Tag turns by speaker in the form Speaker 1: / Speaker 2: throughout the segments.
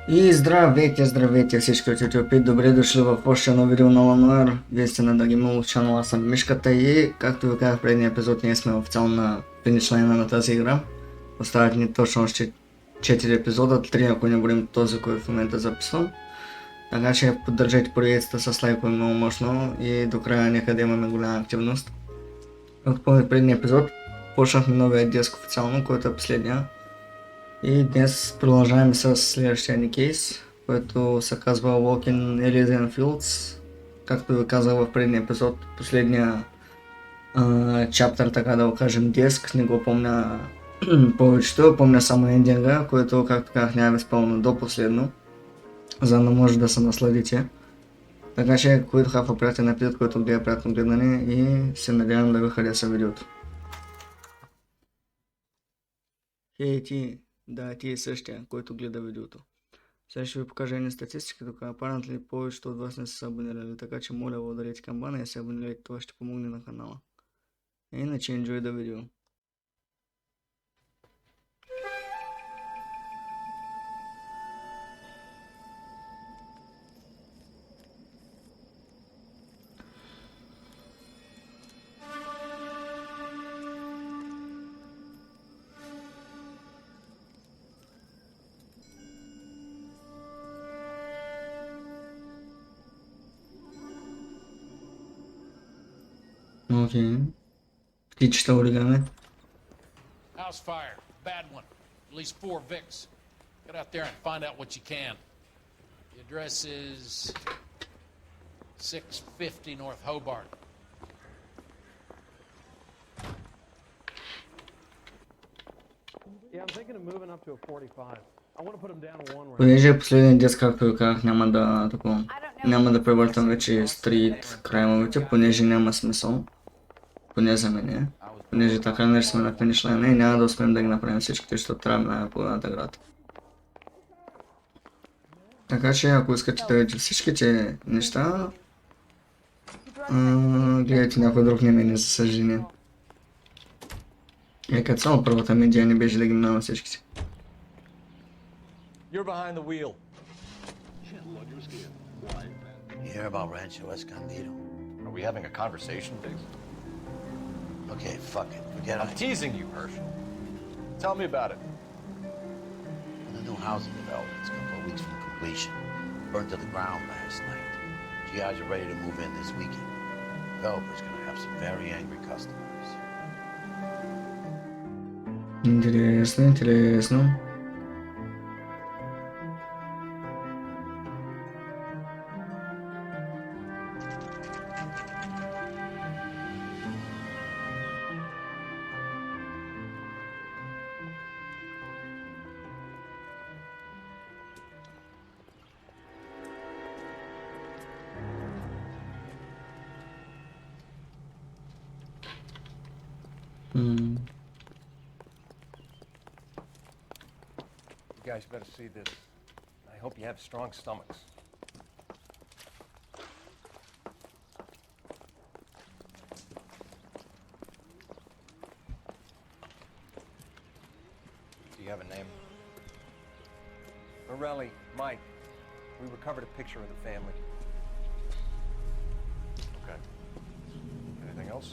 Speaker 1: И здравейте всички от YouTube, добре дошли в още едно видео на Noire. Вие сте на Дагимол чанала, аз съм Мишката и както ви казах в предния епизод, ние сме официално на финиш лайна на тази игра. Остават ни точно още 4 епизода, 3 ако не бъдем този, който в момента записвам. Така че поддържайте поредицата с лайкове много мощно и до края нека да имаме голяма активност. Както помните в предния епизод, почнахме новия диск официално, който е последния. И днес продължаваме с следващия ни кейс, който се казва Walking Elysian Fields. Както ви казах в предния епизод, последния чаптър, така да го кажем, диск, не го помня повечето, помня само ендинга, който, както казах, няма изпълнено до последно, за да може да се насладите. Така че, който хафа приятен епизод, който гледа приятно гледане и се надявам да ви хареса видеото. Хей ти! Да, ти е същия, който гледа видеото. Сега ще ви покажа едни статистики, тук apparently повечето от вас не са се абонирали, така че моля ударете камбана и се абонирайте, това ще помогне на канала. Иначе enjoy the video. Окей. Птичета оригами.
Speaker 2: House fire, bad one. At least 4 Vicks. Get out there and find out what you can. The address is 650 North Hobart.
Speaker 3: Yeah, I'm thinking of moving up to a 45. I want to put them down to one range.
Speaker 1: Понеже последния диск, както ви казах, няма да превъртам вече стрит краймовете, понеже няма смисъл. Поне за мен. Понеже така не сме на финиш лайна и няма да успеем да ги направим всичките, защото трябва на половината град. Така че ако искате да видите всичките неща, гледайте някой друг не за съжаление. И като само първата ми идея не беше да ги минавам всичките.
Speaker 4: You're behind the wheel.
Speaker 5: You hear about Rancho Escondido?
Speaker 4: Are we having a conversation, Biggs?
Speaker 5: Okay, fuck it. Forget
Speaker 4: I'm
Speaker 5: it.
Speaker 4: teasing you, Hirsch. Tell me about it.
Speaker 5: The new housing development's a couple of weeks from completion. Burned to the ground last night. GIs are ready to move in this weekend. Developer's gonna have some very angry customers.
Speaker 1: Интересно, интересно.
Speaker 4: You guys better see this. I hope you have strong stomachs. Do you have a name? Morelli, Mike. We recovered a picture of the family. Okay. Anything else?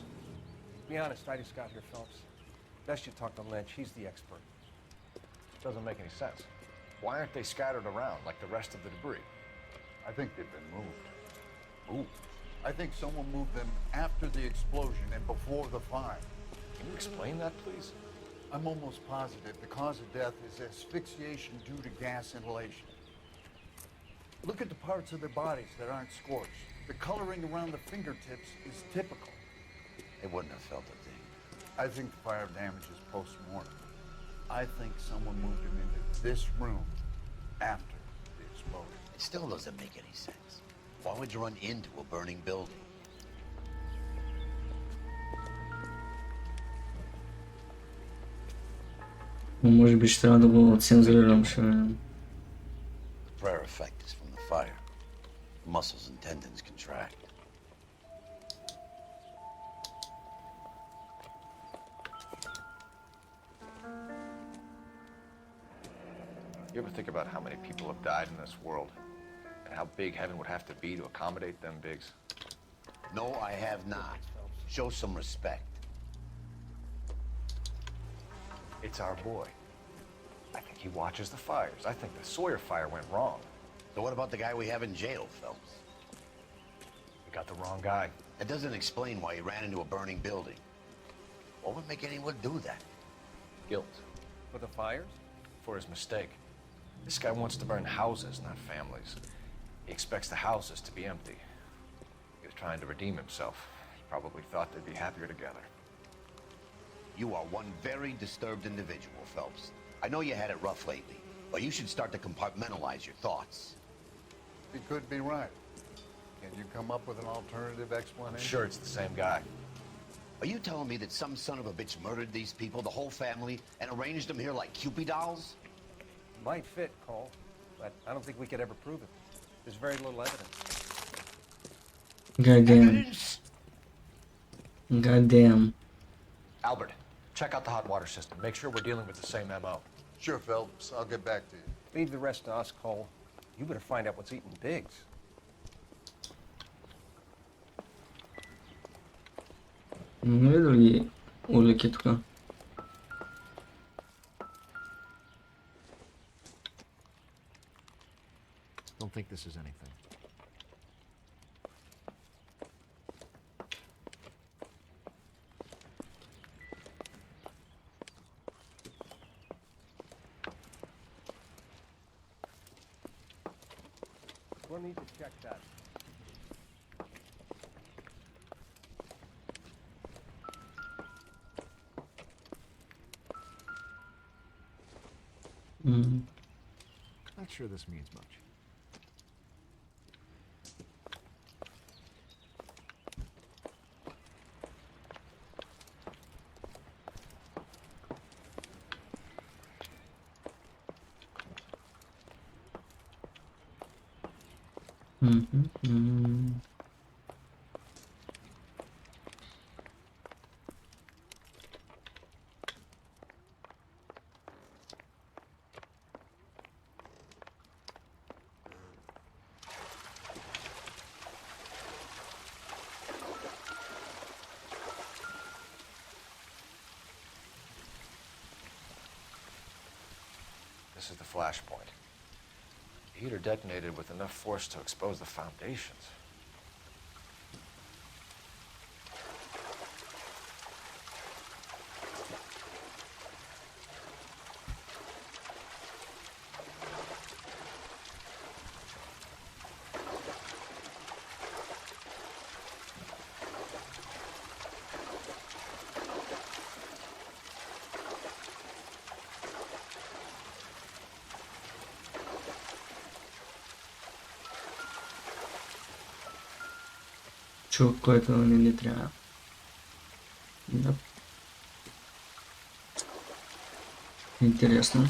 Speaker 4: Be honest, I just got here, Phelps. Best you talk to Lynch. He's the expert. Doesn't make any sense. Why aren't they scattered around like the rest of the debris?
Speaker 6: I think they've been moved. Moved? I think someone moved them after the explosion and before the fire.
Speaker 4: Can you explain that, please?
Speaker 6: I'm almost positive the cause of death is asphyxiation due to gas inhalation. Look at the parts of their bodies that aren't scorched. The coloring around the fingertips is typical.
Speaker 5: They wouldn't have felt a thing.
Speaker 6: I think the fire damage is post-mortem. I think someone moved him into this room after the explosion.
Speaker 5: It still doesn't make any sense. Why would you run into a burning building?
Speaker 1: Може би ще трябва да го цензурирам, ще...
Speaker 5: The prayer effect is from the fire. Muscles and tendons contract.
Speaker 4: You ever think about how many people have died in this world? And how big heaven would have to be to accommodate them, Biggs?
Speaker 5: No, I have not. Show some respect.
Speaker 4: It's our boy. I think he watches the fires. I think the Sawyer fire went wrong.
Speaker 5: So what about the guy we have in jail, Phelps?
Speaker 4: We got the wrong guy.
Speaker 5: That doesn't explain why he ran into a burning building. What would make anyone do that?
Speaker 4: Guilt.
Speaker 3: For the fires?
Speaker 4: For his mistake. This guy wants to burn houses, not families. He expects the houses to be empty. He was trying to redeem himself. He probably thought they'd be happier together.
Speaker 5: You are one very disturbed individual, Phelps. I know you had it rough lately, but you should start to compartmentalize your thoughts.
Speaker 6: He could be right. Can you come up with an alternative explanation?
Speaker 4: I'm sure it's the same guy.
Speaker 5: Are you telling me that some son of a bitch murdered these people, the whole family, and arranged them here like Cupid dolls?
Speaker 3: Might fit, Cole, but I don't think we could ever prove it. There's very little evidence.
Speaker 1: Goddamn.
Speaker 5: Evidence?
Speaker 1: Goddamn.
Speaker 4: Albert, check out the hot water system. Make sure we're dealing with the same MO.
Speaker 6: Sure, Phelps. I'll get back to you.
Speaker 3: Leave the rest to us, Cole. You better find out what's eating Biggs.
Speaker 1: Не видели улики тук?
Speaker 4: Don't think this is anything.
Speaker 3: We'll need to check that.
Speaker 4: Not sure this means much. This is the flashpoint. The heater detonated with enough force to expose the foundations.
Speaker 1: Чё, какой-то не трябва. Да. Интересно.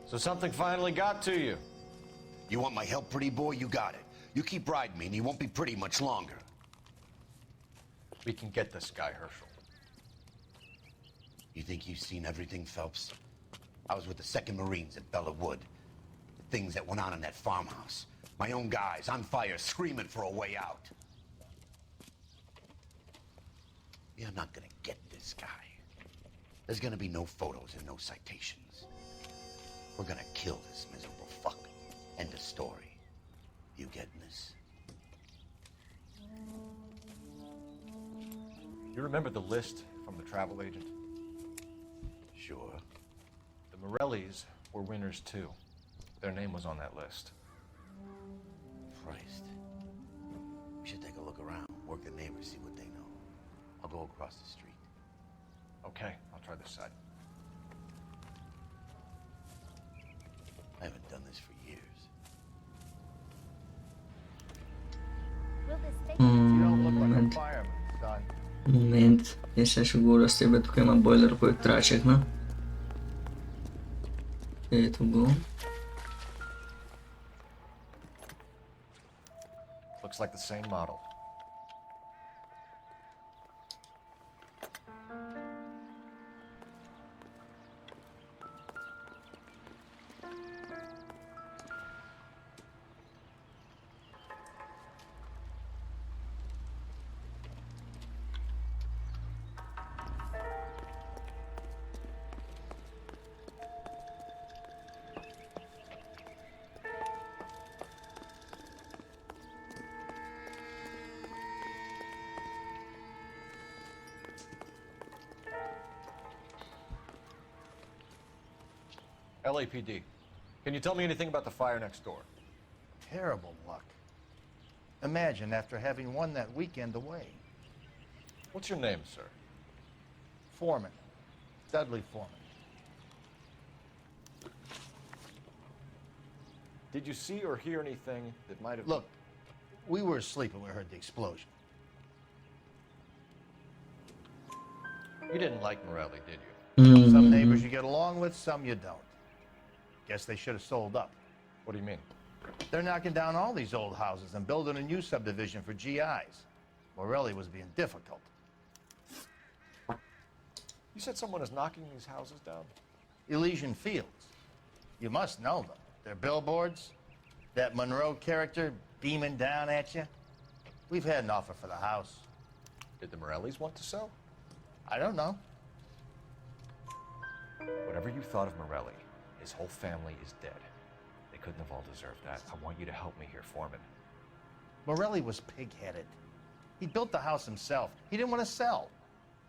Speaker 4: So something finally got to you.
Speaker 5: You want my help, pretty boy? You got it. You keep riding me and you won't be pretty much longer.
Speaker 4: We can get this guy, Herschel.
Speaker 5: You think you've seen everything, Phelps? I was with the 2nd Marines at Bella Wood. The things that went on in that farmhouse. My own guys on fire, screaming for a way out. You're not gonna get this guy. There's gonna be no photos and no citations. We're gonna kill this miserable fuck. End of story. You getting this?
Speaker 4: You remember the list from the travel agent?
Speaker 5: Sure.
Speaker 4: The Morellis were winners too. Their name was on that list.
Speaker 5: Christ. We should take a look around, work the neighbors, see what they know. I'll go across the street.
Speaker 4: Okay, I'll try this side.
Speaker 5: I haven't
Speaker 1: Момент. Момент. Jaz še govorim s tebe, tukaj ima boiler kojeg traček, no? Kaj je to bilo?
Speaker 4: Looks like the same model. LAPD. Can you tell me anything about the fire next door?
Speaker 6: Terrible luck. Imagine after having won that weekend away.
Speaker 4: What's your name, sir?
Speaker 6: Foreman. Dudley Foreman.
Speaker 4: Did you see or hear anything that might have...
Speaker 6: Look, we were asleep when we heard the explosion.
Speaker 4: You didn't like Morelli, did you?
Speaker 6: Some neighbors you get along with, some you don't. Guess they should have sold up.
Speaker 4: What do you mean?
Speaker 6: They're knocking down all these old houses and building a new subdivision for GIs. Morelli was being difficult.
Speaker 4: You said someone is knocking these houses down?
Speaker 6: Elysian Fields. You must know them. They're billboards. That Monroe character beaming down at you. We've had an offer for the house.
Speaker 4: Did the Morellis want to sell?
Speaker 6: I don't know.
Speaker 4: Whatever you thought of Morelli, his whole family is dead. They couldn't have all deserved that. I want you to help me here, Foreman.
Speaker 6: Morelli was pig-headed. He built the house himself. He didn't want to sell.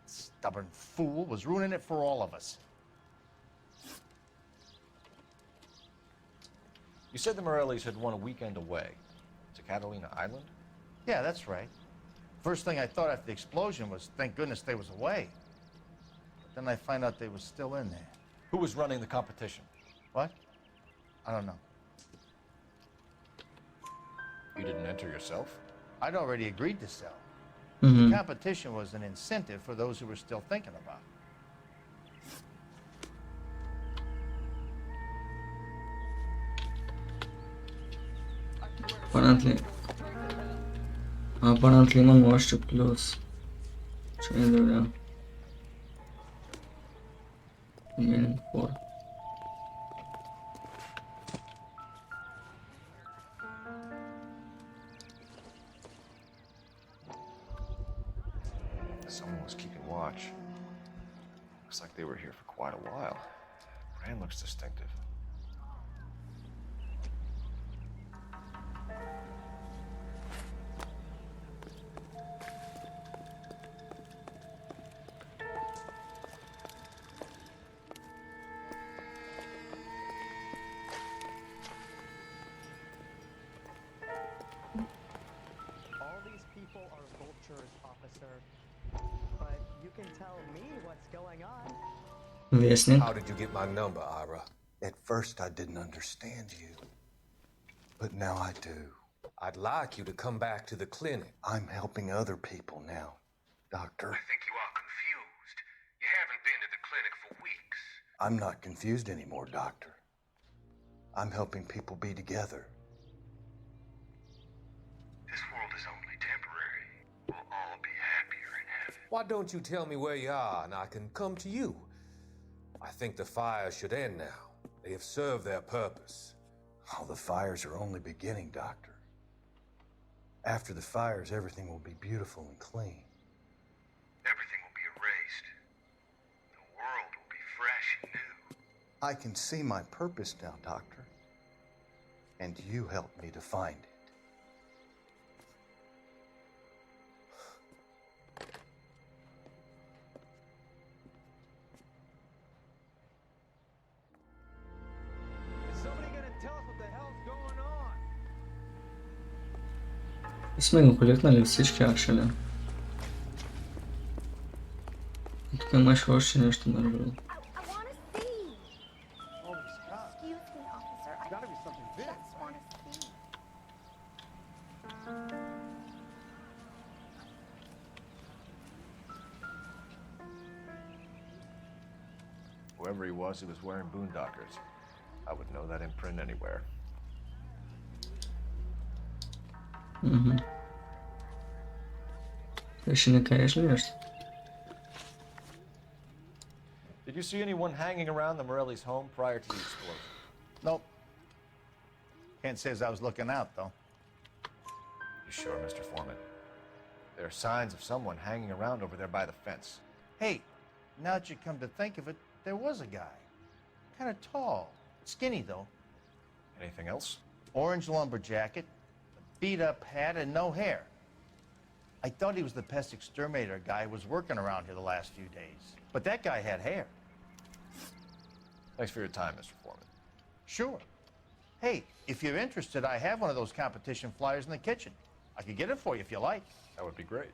Speaker 6: Stubborn fool was ruining it for all of us.
Speaker 4: You said the Morellis had won a weekend away to Catalina Island?
Speaker 6: Yeah, that's right. First thing I thought after the explosion was, thank goodness they was away. But then I find out they was still in there.
Speaker 4: Who was running the competition?
Speaker 6: What? I don't know.
Speaker 4: You didn't enter yourself?
Speaker 6: I'd already agreed to sell.
Speaker 1: Mhm.
Speaker 6: The competition was an incentive for those who were still thinking about it.
Speaker 1: Apparently man was too close. Change it. Meaning for.
Speaker 4: Someone was keeping watch. Looks like they were here for quite a while. Brand looks distinctive.
Speaker 7: All these people are vultures, officer. But you can tell me what's going on.
Speaker 1: Wyjaśnię.
Speaker 8: How did you get my number, Ira?
Speaker 9: At first, I didn't understand you, but now I do.
Speaker 8: I'd like you to come back to the clinic.
Speaker 9: I'm helping other people now, Doctor.
Speaker 10: I think you are confused. You haven't been to the clinic for weeks.
Speaker 9: I'm not confused anymore, Doctor. I'm helping people be together.
Speaker 10: This world is only temporary. We'll all be happier in heaven.
Speaker 8: Why don't you tell me where you are and I can come to you? I think the fire should end now. They have served their purpose.
Speaker 9: Oh, the fires are only beginning, Doctor. After the fires, everything will be beautiful and clean.
Speaker 10: Everything will be erased. The world will be fresh and new.
Speaker 9: I can see my purpose now, Doctor. And you helped me to find it.
Speaker 3: Is somebody gonna tell us what the hell's going on?
Speaker 1: Jsme го колектнали всички акшели. Тук имаше още нещо нервно.
Speaker 11: I want to see.
Speaker 3: Holy Scott.
Speaker 11: Excuse me, officer. I
Speaker 3: Gotta be something big.
Speaker 11: just want to see.
Speaker 4: Whoever he was wearing boondockers. I would know that imprint anywhere.
Speaker 1: Peşini yaşlıyorsun.
Speaker 4: Did you see anyone hanging around the Morelli's home prior to the explosion?
Speaker 6: Nope. Can't say as I was looking out, though.
Speaker 4: You sure, Mr. Foreman? There are signs of someone hanging around over there by the fence.
Speaker 6: Hey, now that you come to think of it, there was a guy. Kind of tall. Skinny, though.
Speaker 4: Anything else?
Speaker 6: Orange lumber jacket, a beat-up hat, and no hair. I thought he was the pest exterminator guy who was working around here the last few days. But that guy had hair.
Speaker 4: Thanks for your time, Mr. Foreman.
Speaker 6: Sure. Hey, if you're interested, I have one of those competition flyers in the kitchen. I could get it for you if you like.
Speaker 4: That would be great.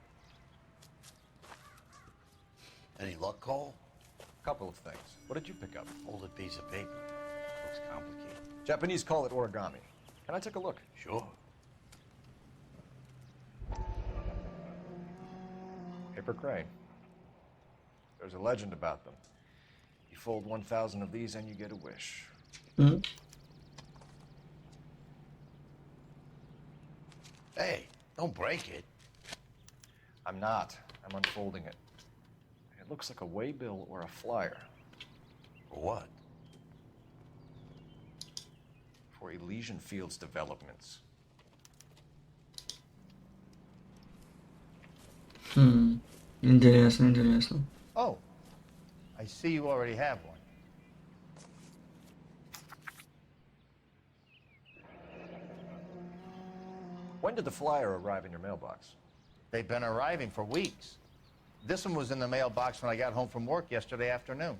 Speaker 5: Any luck, Cole?
Speaker 4: A couple of things. What did you pick up?
Speaker 5: Folded piece of paper. Looks complicated.
Speaker 4: Japanese call it origami. Can I take a look?
Speaker 5: Sure.
Speaker 4: Paper crane. There's a legend about them. You fold 1,000 of these and you get a wish.
Speaker 5: Hey, don't break it.
Speaker 4: I'm not. I'm unfolding it. It looks like a waybill or a flyer.
Speaker 5: For what?
Speaker 4: For Elysian Fields developments.
Speaker 1: İnceliyorsun.
Speaker 6: Oh, I see you already have one.
Speaker 4: When did the flyer arrive in your mailbox?
Speaker 6: They've been arriving for weeks. This one was in the mailbox when I got home from work yesterday afternoon.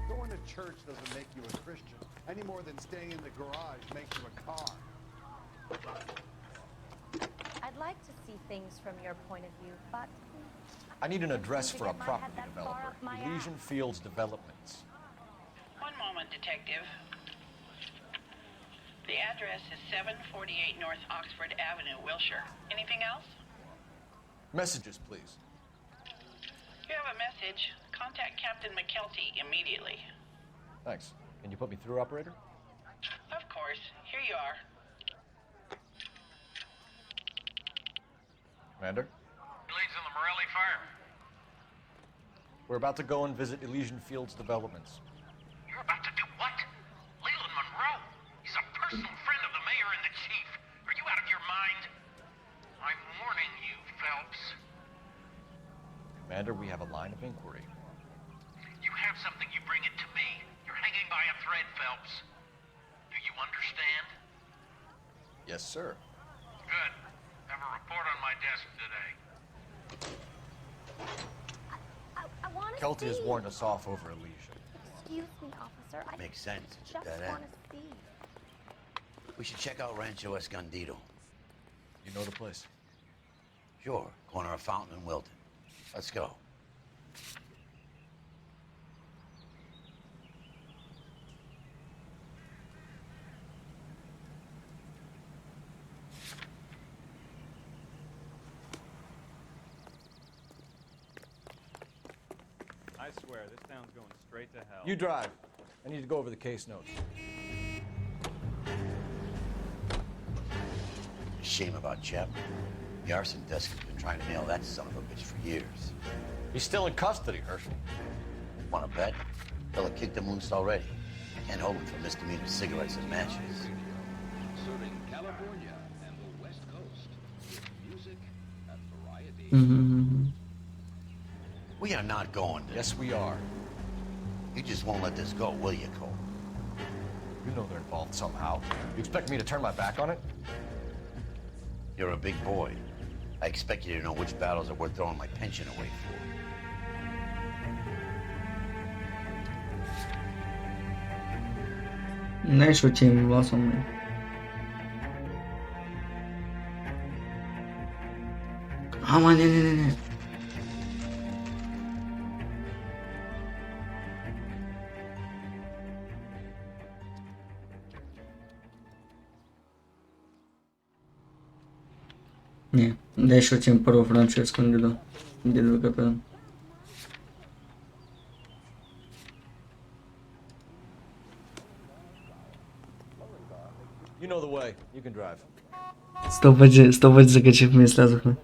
Speaker 12: Going to church doesn't make you a Christian, any more than staying in the garage makes you a car.
Speaker 11: I'd like to see things from your point of view, but
Speaker 4: I need an address
Speaker 11: to
Speaker 4: for a
Speaker 11: get my
Speaker 4: property
Speaker 11: head that far
Speaker 4: developer.
Speaker 11: up my
Speaker 4: Elysian Fields Developments.
Speaker 13: One moment, Detective. The address is 748 North Oxford Avenue, Wilshire. Anything else?
Speaker 4: Messages, please.
Speaker 13: You have a message. Contact Captain McKelty immediately.
Speaker 4: Thanks. Can you put me through, operator?
Speaker 13: Of course. Here you are.
Speaker 4: Commander?
Speaker 10: Leads on the Morelli fire.
Speaker 4: We're about to go and visit Elysian Fields Developments.
Speaker 10: You're about to do what? Leland Monroe. He's a personal friend of the mayor and the chief. Are you out of your mind? I'm warning you, Phelps.
Speaker 4: Commander, we have a line of inquiry.
Speaker 10: You have something, you bring it to me. You're hanging by a thread, Phelps. Do you understand?
Speaker 4: Yes, sir.
Speaker 10: Good. Have a report on my desk today.
Speaker 11: I want to
Speaker 4: Kelty has
Speaker 11: see.
Speaker 4: warned us off over Elysian.
Speaker 11: Excuse me, officer. I
Speaker 5: Makes sense. It's a
Speaker 11: just
Speaker 5: dead
Speaker 11: want
Speaker 5: end.
Speaker 11: to see.
Speaker 5: We should check out Rancho Escondido.
Speaker 4: You know the place?
Speaker 5: Sure. Corner of Fountain and Wilton. Let's go.
Speaker 14: I swear, this town's going straight to hell.
Speaker 4: You drive. I need to go over the case notes.
Speaker 5: Shame about Chapman. The arson desk has been trying to nail that son of a bitch for years.
Speaker 4: He's still in custody, Hershey.
Speaker 5: Want to bet? Fella kicked him loose already. Can't hold him for misdemeanor cigarettes and matches.
Speaker 15: Serving California and the West Coast with music and variety.
Speaker 5: We are not going to.
Speaker 4: Yes, we are.
Speaker 5: You just won't let this go, will you, Cole?
Speaker 4: You know they're involved somehow. You expect me to turn my back on it?
Speaker 5: You're a big boy. I expect you to know which battles are worth throwing my pension away for.
Speaker 1: Ne şutayım bu sonunu. Aman ne. Не, да еще тем първо франческом дедо капитан.
Speaker 3: You know the way. You can drive.
Speaker 1: Сто пъти закачих ми слязохме.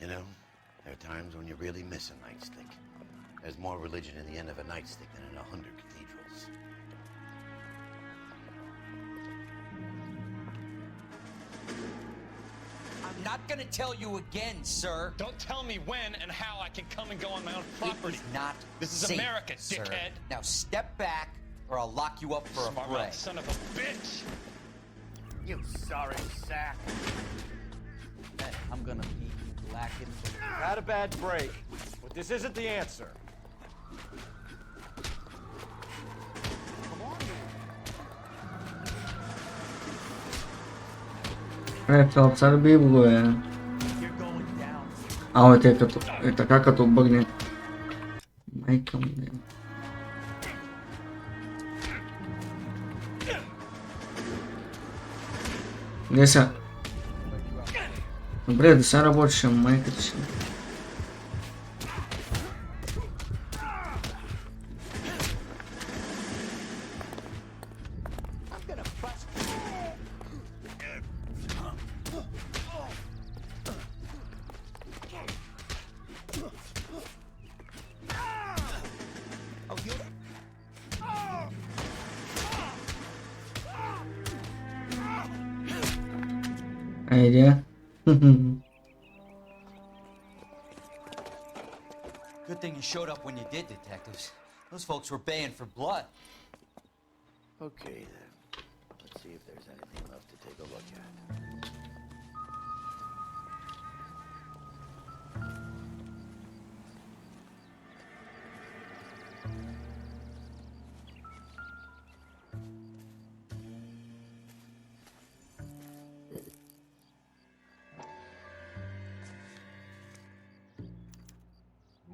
Speaker 5: You know, there are times when you really miss a nightstick. There's more religion in the end of a nightstick than in 100 cathedrals.
Speaker 16: I'm not gonna tell you again, sir.
Speaker 17: Don't tell me when and how I can come and go on my own property.
Speaker 16: It is not
Speaker 17: This is
Speaker 16: safe,
Speaker 17: America,
Speaker 16: sir.
Speaker 17: dickhead.
Speaker 16: Now step back, or I'll lock you up for a
Speaker 17: Smart
Speaker 16: fray.
Speaker 17: mouth son of a bitch.
Speaker 6: You sorry sack.
Speaker 16: Hey, I'm gonna beat you black and blue.
Speaker 3: Had a bad break, but this isn't the answer.
Speaker 1: Фелпс, арби го е. А, е така като бъгне. Майка му не. Где са? Добре, да се работеше, майката си. Idea.
Speaker 16: Good thing you showed up when you did, detectives. Those folks were baying for blood.
Speaker 5: Okay, then. Let's see if there's anything left to take a look at.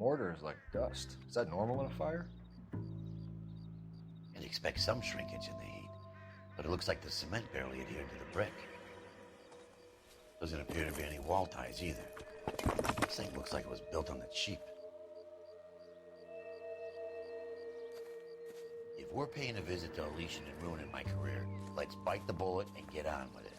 Speaker 4: Mortar is like dust. Is that normal in a fire?
Speaker 5: You'd expect some shrinkage in the heat, but it looks like the cement barely adhered to the brick. Doesn't appear to be any wall ties either. This thing looks like it was built on the cheap. If we're paying a visit to ELYSIAN and ruining my career, let's bite the bullet and get on with it.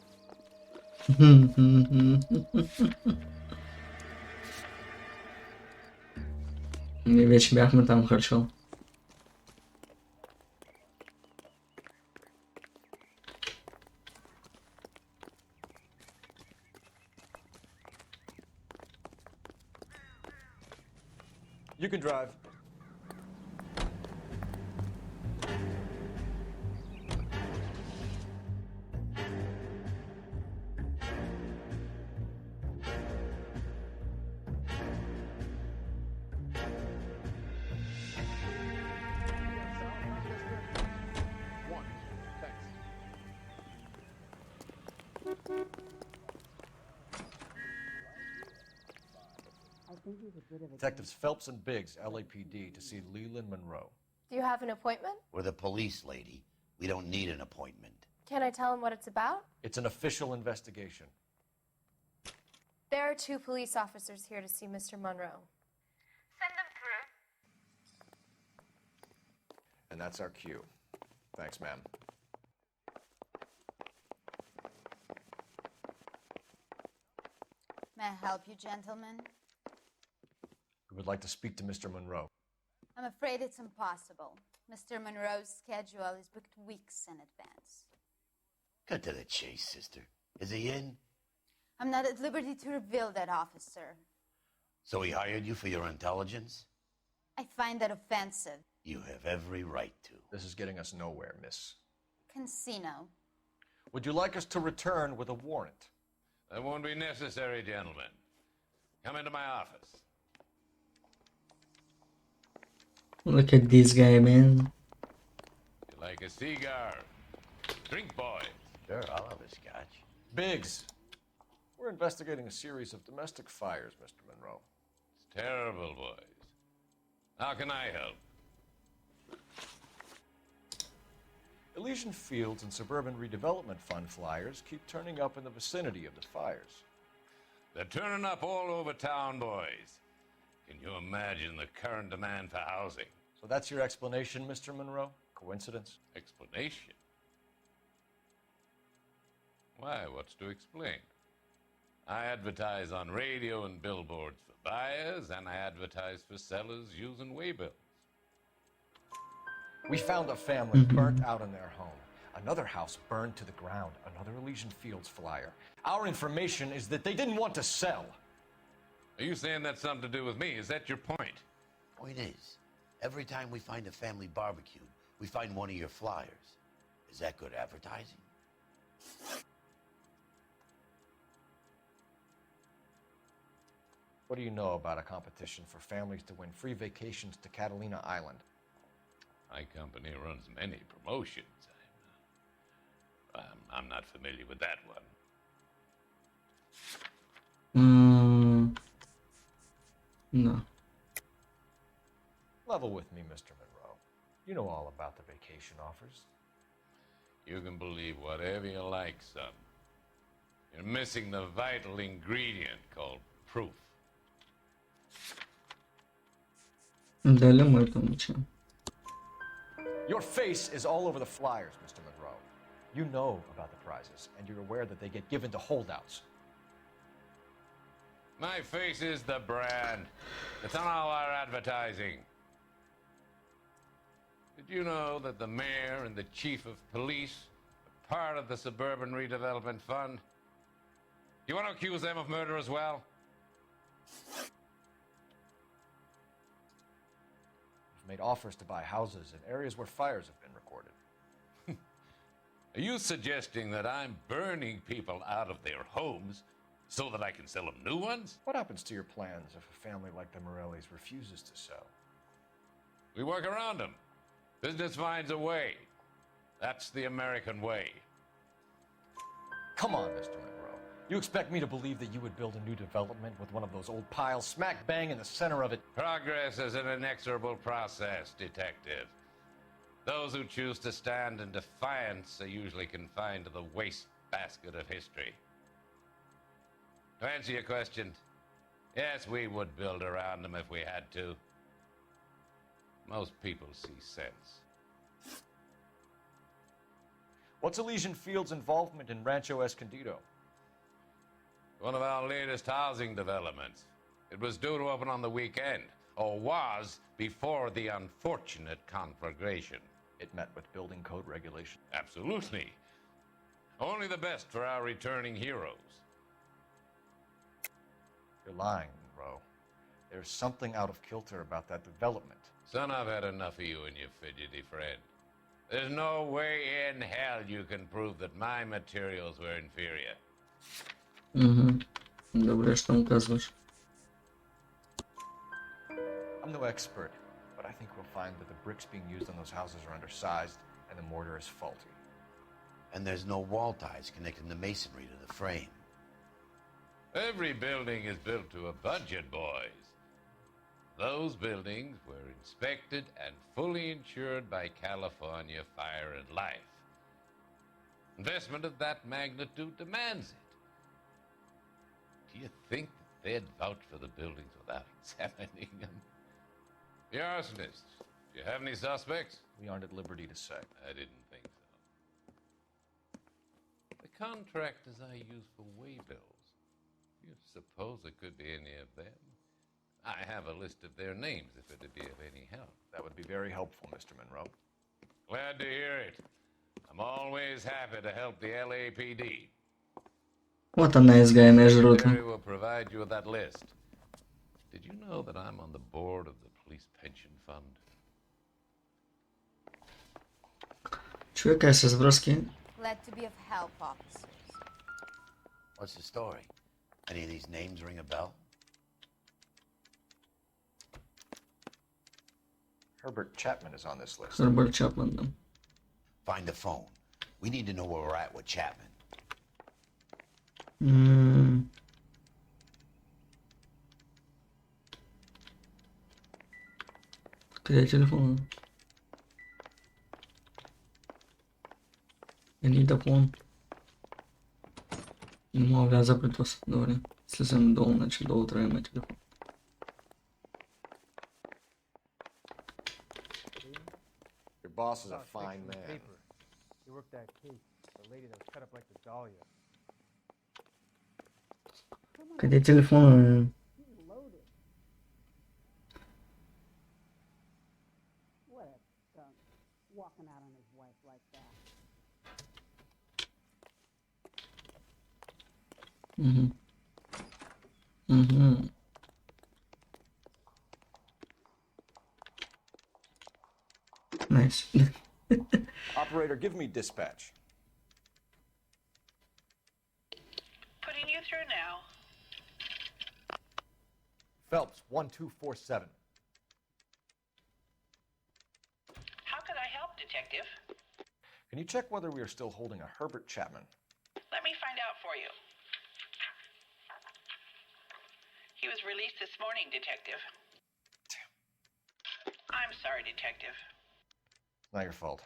Speaker 1: Ние вече бяхме там, Хършъл.
Speaker 3: You can drive. Detectives Phelps and Biggs, LAPD, to see Leland Monroe.
Speaker 11: Do you have an appointment?
Speaker 5: We're the police, lady. We don't need an appointment.
Speaker 11: Can I tell him what it's about?
Speaker 3: It's an official investigation.
Speaker 11: There are 2 police officers here to see Mr. Monroe.
Speaker 13: Send them through.
Speaker 4: And that's our cue. Thanks, ma'am.
Speaker 18: May I help you, gentlemen?
Speaker 4: We would like to speak to Mr. Monroe.
Speaker 18: I'm afraid it's impossible. Mr. Monroe's schedule is booked weeks in advance.
Speaker 5: Cut to the chase, sister. Is he in?
Speaker 18: I'm not at liberty to reveal that, officer.
Speaker 5: So he hired you for your intelligence?
Speaker 18: I find that offensive.
Speaker 5: You have every right to.
Speaker 4: This is getting us nowhere, miss.
Speaker 18: Casino.
Speaker 4: Would you like us to return with a warrant?
Speaker 19: That won't be necessary, gentlemen. Come into my office.
Speaker 1: Look at this guy, man.
Speaker 19: You like a cigar? Drink, boys.
Speaker 5: Sure, I'll have a scotch.
Speaker 4: Biggs, we're investigating a series of domestic fires, Mr. Monroe.
Speaker 19: It's terrible, boys. How can I help?
Speaker 4: Elysian Fields and Suburban Redevelopment Fund flyers keep turning up in the vicinity of the fires.
Speaker 19: They're turning up all over town, boys. Can you imagine the current demand for housing?
Speaker 4: So that's your explanation, Mr. Monroe? Coincidence?
Speaker 19: Explanation? Why, what's to explain? I advertise on radio and billboards for buyers, and I advertise for sellers using waybills.
Speaker 4: We found a family burnt out in their home. Another house burned to the ground. Another Elysian Fields flyer. Our information is that they didn't want to sell.
Speaker 19: Are you saying that's something to do with me? Is that your point?
Speaker 5: Point is, every time we find a family barbecue, we find one of your flyers. Is that good advertising?
Speaker 4: What do you know about a competition for families to win free vacations to Catalina Island?
Speaker 19: My company runs many promotions. I'm not familiar with that one.
Speaker 1: No.
Speaker 4: Level with me, Mr. Monroe. You know all about the vacation offers.
Speaker 19: You can believe whatever you like, son. You're missing the vital ingredient called proof.
Speaker 1: Дали мы это ничем.
Speaker 4: Your face is all over the flyers, Mr. Monroe. You know about the prizes, and you're aware that they get given to holdouts.
Speaker 19: My face is the brand. It's on all our advertising. Did you know that the mayor and the chief of police are part of the Suburban Redevelopment Fund? You want to accuse them of murder as well?
Speaker 4: We've made offers to buy houses in areas where fires have been recorded.
Speaker 19: Are you suggesting that I'm burning people out of their homes so that I can sell them new ones?
Speaker 4: What happens to your plans if a family like the Morellis refuses to sell?
Speaker 19: We work around them. Business finds a way. That's the American way.
Speaker 4: Come on, Mr. Monroe. You expect me to believe that you would build a new development with one of those old piles smack bang in the center of it?
Speaker 19: Progress is an inexorable process, detective. Those who choose to stand in defiance are usually confined to the wastebasket of history. To answer your question, yes, we would build around them if we had to. Most people see sense.
Speaker 4: What's Elysian Fields' involvement in Rancho Escondido?
Speaker 19: One of our latest housing developments. It was due to open on the weekend, or was before the unfortunate conflagration.
Speaker 4: It met with building code regulations.
Speaker 19: Absolutely. Only the best for our returning heroes.
Speaker 4: You're lying, Monroe. There's something out of kilter about that development.
Speaker 19: Son, I've had enough of you and your fidgety friend. There's no way in hell you can prove that my materials were inferior.
Speaker 1: Добре, что указываешь.
Speaker 4: I'm no expert, but I think we'll find that the bricks being used on those houses are undersized and the mortar is faulty.
Speaker 5: And there's no wall ties connecting the masonry to the frame.
Speaker 19: Every building is built to a budget, boys. Those buildings were inspected and fully insured by California Fire and Life. Investment of that magnitude demands it. Do you think that they'd vouch for the buildings without examining them? The arsonists, do you have any suspects?
Speaker 4: We aren't at liberty to say.
Speaker 19: I didn't think so. The contractors I use for waybills, do you suppose it could be any of them? I have a list of their names if it'd be of any help.
Speaker 4: That would be very helpful, Mr. Monroe.
Speaker 19: Glad to hear it. I'm always happy to help the LAPD.
Speaker 1: Вот она изгайная жрут.
Speaker 19: Terry will provide you with that list. Did you know that I'm on the board of the police pension fund?
Speaker 1: Чуя какая-то сброски.
Speaker 18: Glad to be of help, officers.
Speaker 5: What's the story? Any of these names ring a bell?
Speaker 4: Herbert Chapman is on this list.
Speaker 1: Herbert Chapman, да.
Speaker 5: Find the phone. We need to know where we're at with Chapman.
Speaker 1: Câte telefonul? I need the phone. Nu mă avează pe toți, doar să se îmi două, ce două, trei mai telefon.
Speaker 4: Your boss is a fine man.
Speaker 3: He worked that case. The lady that was cut up like the dahlia.
Speaker 1: Câte telefonul?
Speaker 20: What a skunk, walking out on his wife like that.
Speaker 1: Nice.
Speaker 4: Operator, give me dispatch.
Speaker 13: Putting you through now.
Speaker 4: Phelps, 1247.
Speaker 13: How could I help, Detective?
Speaker 4: Can you check whether we are still holding a Herbert Chapman?
Speaker 13: Let me find out for you. He was released this morning, Detective. I'm sorry, Detective.
Speaker 4: Not your fault.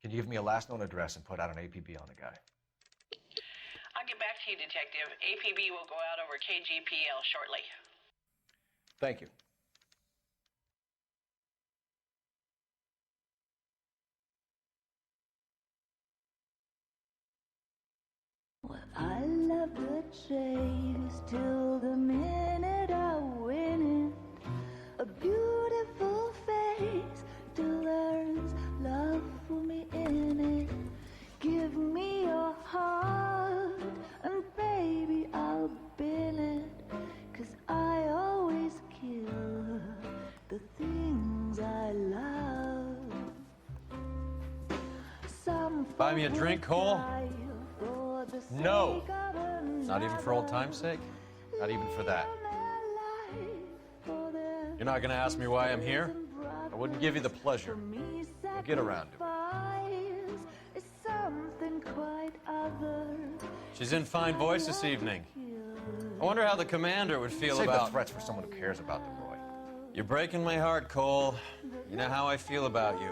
Speaker 4: Can you give me a last known address and put out an APB on the guy?
Speaker 13: I'll get back to you, Detective. APB will go out over KGPL shortly.
Speaker 4: Thank you.
Speaker 20: I love the chase till the minute I win it. A beautiful face till there's love for me in it. Give me your heart and baby I'll bill it. 'Cause I always kill the things I love. Some
Speaker 14: Buy me a drink, Cole?
Speaker 4: No! Not even for old time's sake? Not even for that.
Speaker 14: You're not gonna ask me why I'm here?
Speaker 4: I wouldn't give you the pleasure. We'll get around to it.
Speaker 14: She's in fine voice this evening. I wonder how the commander would feel
Speaker 4: Save
Speaker 14: about...
Speaker 4: the threats for someone who cares about them, Roy.
Speaker 14: You're breaking my heart, Cole. You know how I feel about you.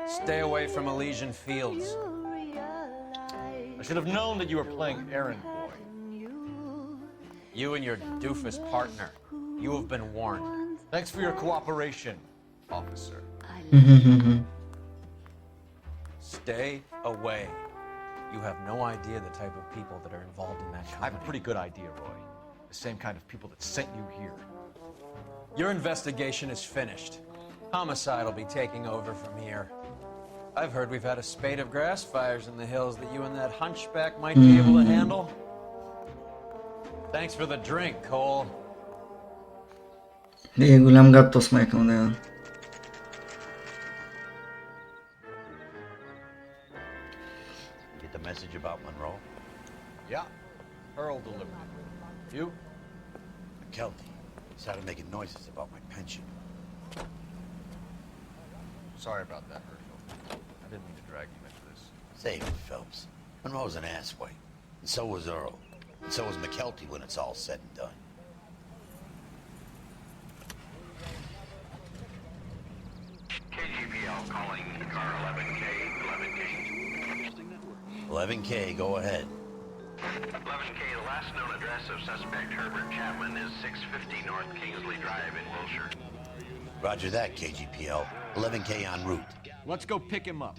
Speaker 14: Stay away from Elysian Fields.
Speaker 4: I should have known that you were playing errand boy.
Speaker 14: You and your doofus partner. You have been warned.
Speaker 4: Thanks for your cooperation, officer.
Speaker 14: Stay away. You have no idea the type of people that are involved in that company.
Speaker 4: I have a pretty good idea, Roy. The same kind of people that sent you here.
Speaker 14: Your investigation is finished. Homicide will be taking over from here. I've heard we've had a spate of grass fires in the hills that you and that hunchback might be able to handle. Thanks for the drink, Cole.
Speaker 1: Végül gatto smajkam, de...
Speaker 5: You get the message about Monroe?
Speaker 4: Yeah. Earl delivered it. You?
Speaker 5: McKelty started making noises about my pension.
Speaker 4: Sorry about that, Herschel. I didn't mean to drag you into this.
Speaker 5: Save it, Phelps. Monroe's an asswipe. And so was Earl. And so was McKelty when it's all said and done.
Speaker 10: KGPL calling car 11K, 11K.
Speaker 5: 11K, go ahead.
Speaker 10: 11K, the last known address of suspect Herbert Chapman is 650 North Kingsley Drive in Wilshire.
Speaker 5: Roger that, KGPL. 11K en route.
Speaker 3: Let's go pick him up.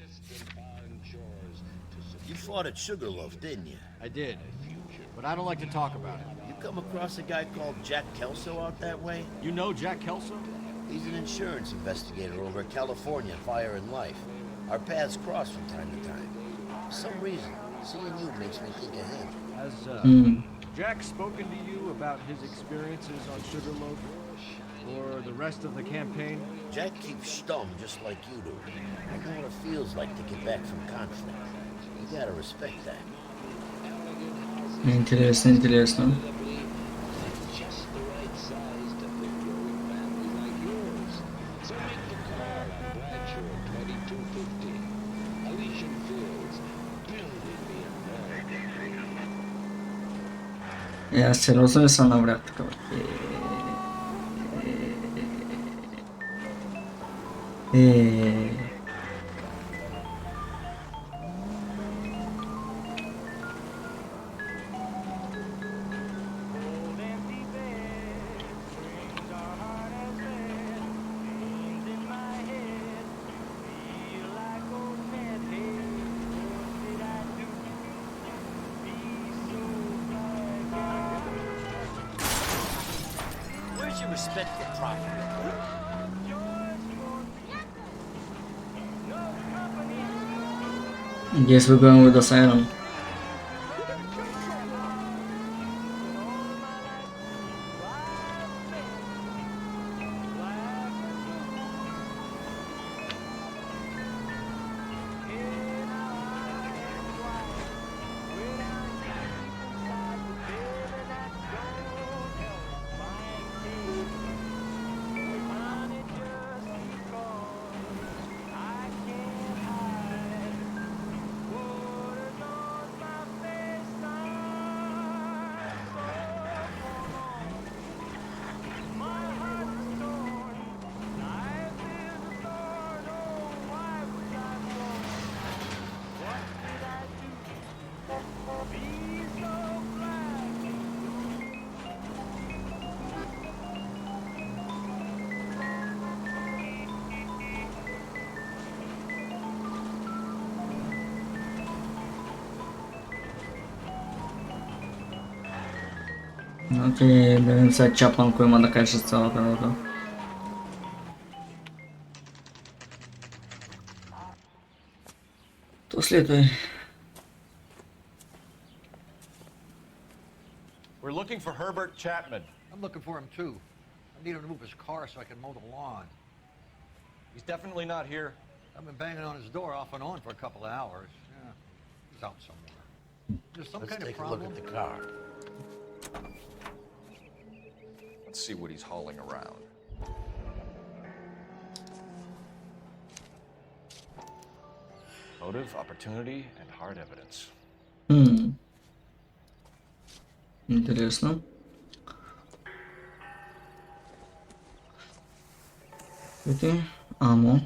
Speaker 21: You fought at Sugarloaf, didn't you?
Speaker 3: I did, but I don't like to talk about it.
Speaker 21: You come across a guy called Jack Kelso out that way?
Speaker 3: You know Jack Kelso?
Speaker 21: He's an insurance investigator over at California Fire and Life. Our paths cross from time to time. For some reason, seeing you makes me think of him.
Speaker 3: Has Jack spoken to you about his experiences on Sugarloaf? Or the rest of the campaign?
Speaker 21: Jack keeps stum just like you do. I know what it feels like to get back from conflict. You gotta respect that.
Speaker 1: Интересно, интересно. se lo so sam navrat kao.
Speaker 16: Where's your respect for property?
Speaker 1: Guess we're going with the siren. Окей, да им sad čapan koji ima da kaže celo to. To slijeduje.
Speaker 4: We're looking for Herbert Chapman.
Speaker 6: I'm looking for him too. I need him to move his car so I can mow the lawn.
Speaker 4: He's definitely not here.
Speaker 6: I've been banging on his door off and on for a couple of hours. Yeah, he's out somewhere. There's some
Speaker 21: Let's
Speaker 6: kind of
Speaker 21: take a
Speaker 6: problem.
Speaker 21: look at the car.
Speaker 4: Let's see what he's hauling around. Motive, opportunity, and hard evidence.
Speaker 1: Интересно. Это аммо.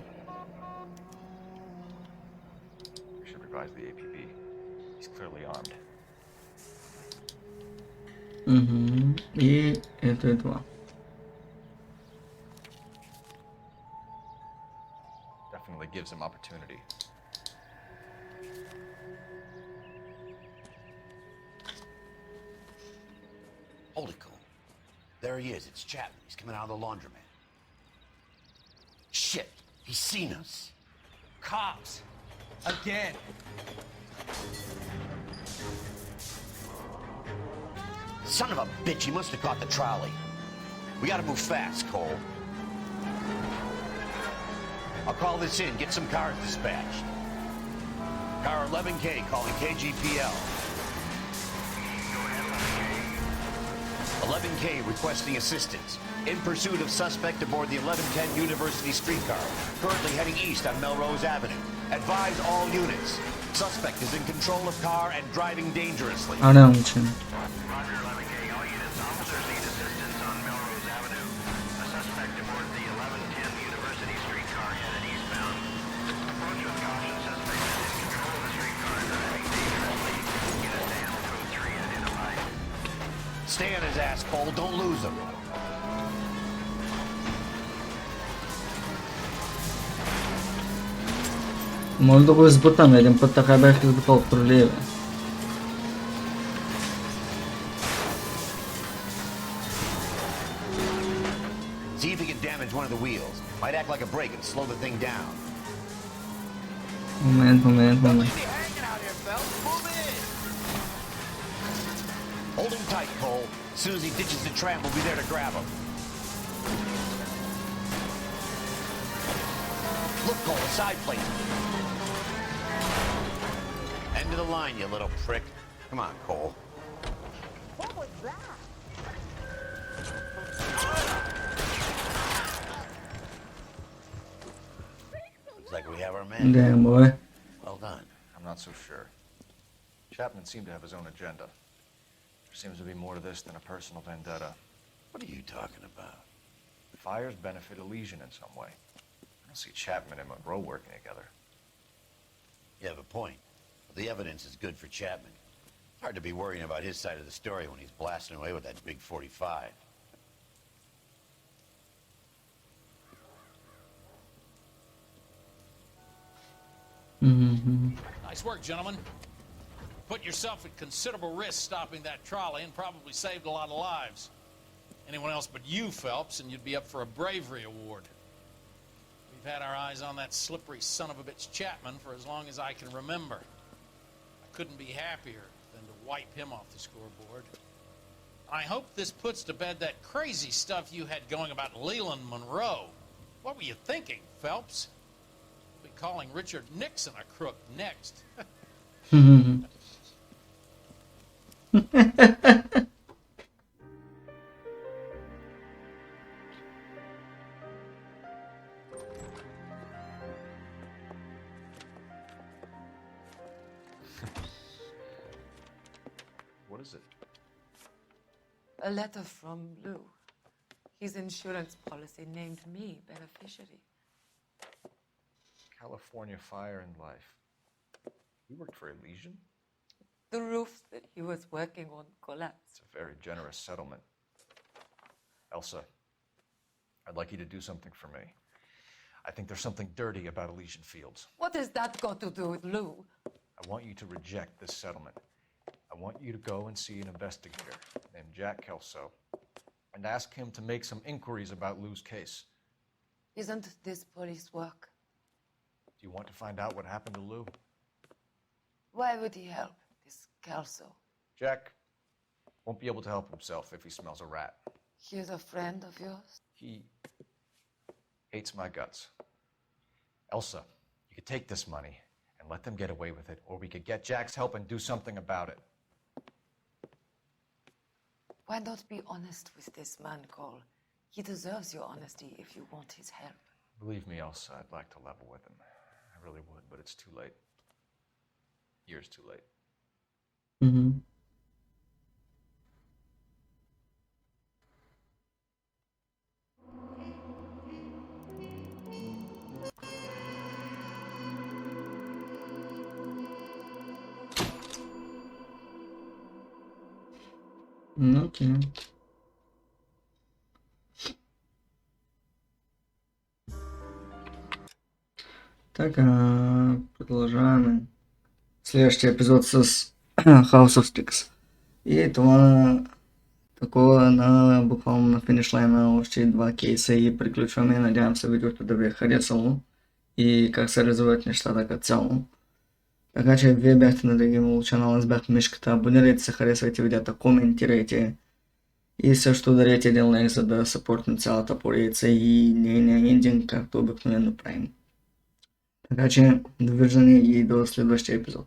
Speaker 4: We should revise the APB. He's clearly armed.
Speaker 1: И это два.
Speaker 4: Definitely gives him opportunity.
Speaker 5: Hold it, Cole. There he is. It's Chapman. He's coming out of the laundromat. Shit! He's seen us.
Speaker 16: Cops! Again!
Speaker 5: Son of a bitch, he must have caught the trolley. We gotta move fast, Cole. I'll call this in, get some cars dispatched. Car 11K calling KGPL. 11K requesting assistance. In pursuit of suspect aboard the 1110 University streetcar. Currently heading east on Melrose Avenue. Advise all units. Suspect is in control of car and driving dangerously.
Speaker 1: Adam için.
Speaker 5: Stay on his ass, Cole. Don't lose him.
Speaker 1: Може да го избутаме един път, така бях избутал в тролея.
Speaker 5: See if he can damage one of the wheels. Might act like a brake and slow the thing down.
Speaker 1: Момент.
Speaker 5: Hold him tight, Cole. As soon as he ditches the tram, we'll be there to grab him. Look, Cole, a side plate. End of the line, you little prick. Come on, Cole.
Speaker 20: What was that?
Speaker 5: Looks like we have our man.
Speaker 1: Damn, boy.
Speaker 5: Well done.
Speaker 4: I'm not so sure. Chapman seemed to have his own agenda. seems to be more to this than a personal vendetta.
Speaker 5: What are you talking about?
Speaker 4: The fires benefit Elysian in some way. I don't see Chapman and Monroe working together.
Speaker 5: You have a point. But the evidence is good for Chapman. Hard to be worrying about his side of the story when he's blasting away with that big 45.
Speaker 17: Nice work, gentlemen. Put yourself at considerable risk stopping that trolley and probably saved a lot of lives. Anyone else but you, Phelps, and you'd be up for a bravery award. We've had our eyes on that slippery son of a bitch Chapman for as long as I can remember. I couldn't be happier than to wipe him off the scoreboard. I hope this puts to bed that crazy stuff you had going about Leland Monroe. What were you thinking, Phelps? We'll be calling Richard Nixon a crook next.
Speaker 4: What is it?
Speaker 2: A letter from Lou. His insurance policy named me beneficiary.
Speaker 4: California Fire and Life. You worked for Elysian?
Speaker 2: The roof that he was working on collapsed.
Speaker 4: It's a very generous settlement. Elsa, I'd like you to do something for me. I think there's something dirty about Elysian Fields.
Speaker 2: What has that got to do with Lou?
Speaker 4: I want you to reject this settlement. I want you to go and see an investigator named Jack Kelso and ask him to make some inquiries about Lou's case.
Speaker 2: Isn't this police work?
Speaker 4: Do you want to find out what happened to Lou?
Speaker 2: Why would he help, this Kelso?
Speaker 4: Jack won't be able to help himself if he smells a rat.
Speaker 2: He's a friend of yours?
Speaker 4: He hates my guts. Elsa, you could take this money and let them get away with it, or we could get Jack's help and do something about it.
Speaker 2: Why not be honest with this man, Cole? He deserves your honesty if you want his help.
Speaker 4: Believe me, Elsa, I'd like to level with him. I really would, but it's too late. Years too late.
Speaker 1: Окей. Так, продължаваме. Следващия епизод с House of Sticks. И това такова буквално на финиш лайна още 2 кейса и приключваме. Надявам се видеото да ви е харесало и как се развиват нещата като цяло. Така че вие бяхте на Дагимол канала, аз бях Мишката. Абонирайте се, харесвайте видеята, коментирайте и също дарете един лайк, за да съпортим цялата поредица и нейния ендинг, както обикновено правим. Така че довиждане и до следващия епизод.